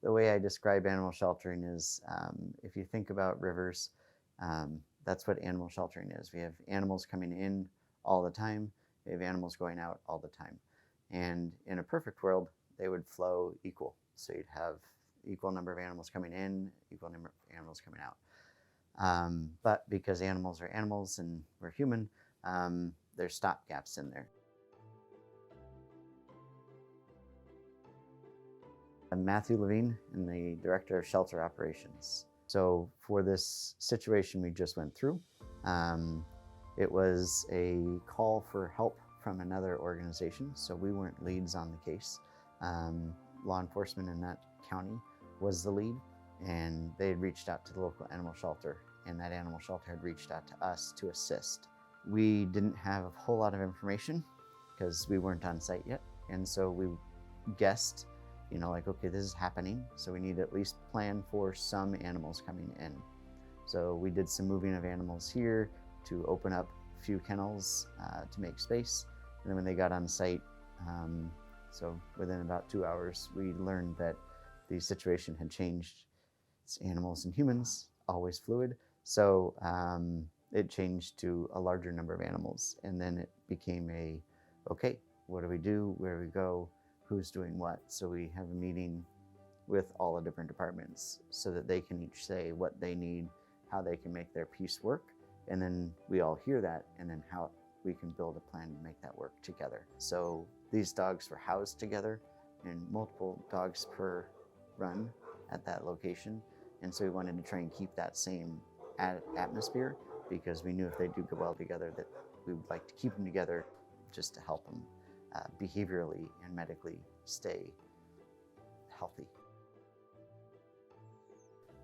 The way I describe animal sheltering is if you think about rivers, that's what animal sheltering is. We have animals coming in all the time, we have animals going out all the time. And in a perfect world, they would flow equal. So you'd have equal number of animals coming in, equal number of animals coming out. But because animals are animals and we're human, there's stop gaps in there. I'm Matthew Levine, and the Director of Shelter Operations. So for this situation we just went through, it was a call for help from another organization, so we weren't leads on the case. Law enforcement in that county was the lead, and they had reached out to the local animal shelter, and that animal shelter had reached out to us to assist. We didn't have a whole lot of information because we weren't on site yet, and so we guessed, like, okay, this is happening, so we need to at least plan for some animals coming in. So we did some moving of animals here to open up a few kennels to make space. And then when they got on site, so within about 2 hours, we learned that the situation had changed. It's animals and humans, always fluid. So it changed to a larger number of animals. And then it became okay, what do we do? Where do we go? Who's doing what? So we have a meeting with all the different departments so that they can each say what they need, how they can make their piece work, and then we all hear that, and then how we can build a plan to make that work together. So these dogs were housed together, and multiple dogs per run at that location, and so we wanted to try and keep that same atmosphere, because we knew if they do go well together that we would like to keep them together just to help them behaviorally and medically stay healthy.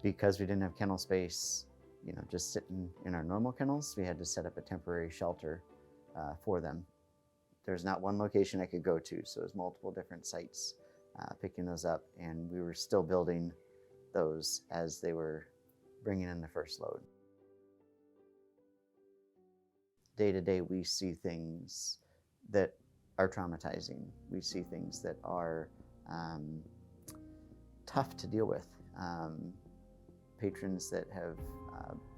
Because we didn't have kennel space, just sitting in our normal kennels, we had to set up a temporary shelter for them. There's not one location I could go to, so it was multiple different sites picking those up, and we were still building those as they were bringing in the first load. Day to day, we see things that are traumatizing. We see things that are tough to deal with. Patrons that have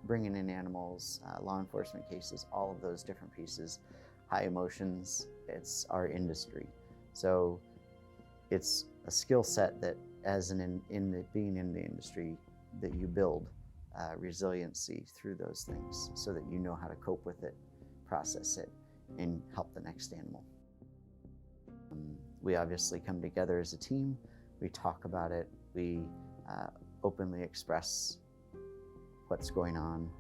bringing in animals, law enforcement cases, all of those different pieces, high emotions. It's our industry. So it's a skill set that as being in the industry, that you build resiliency through those things so that you know how to cope with it, process it, and help the next animal. We obviously come together as a team, we talk about it, we openly express what's going on.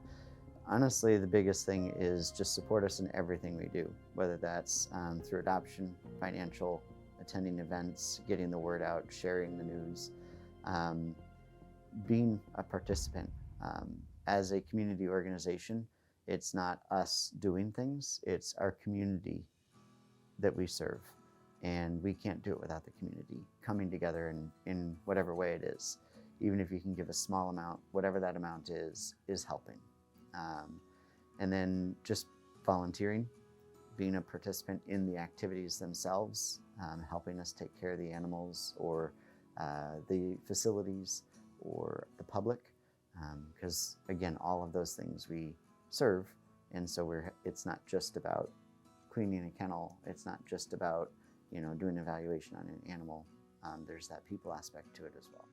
Honestly, the biggest thing is just support us in everything we do, whether that's through adoption, financial, attending events, getting the word out, sharing the news, being a participant. As a community organization, it's not us doing things, it's our community that we serve. And we can't do it without the community coming together in whatever way it is. Even if you can give a small amount, whatever that amount is helping. And then just volunteering, being a participant in the activities themselves, helping us take care of the animals or the facilities or the public. Because again, all of those things we serve. And so it's not just about cleaning a kennel. It's not just about doing evaluation on an animal. There's that people aspect to it as well.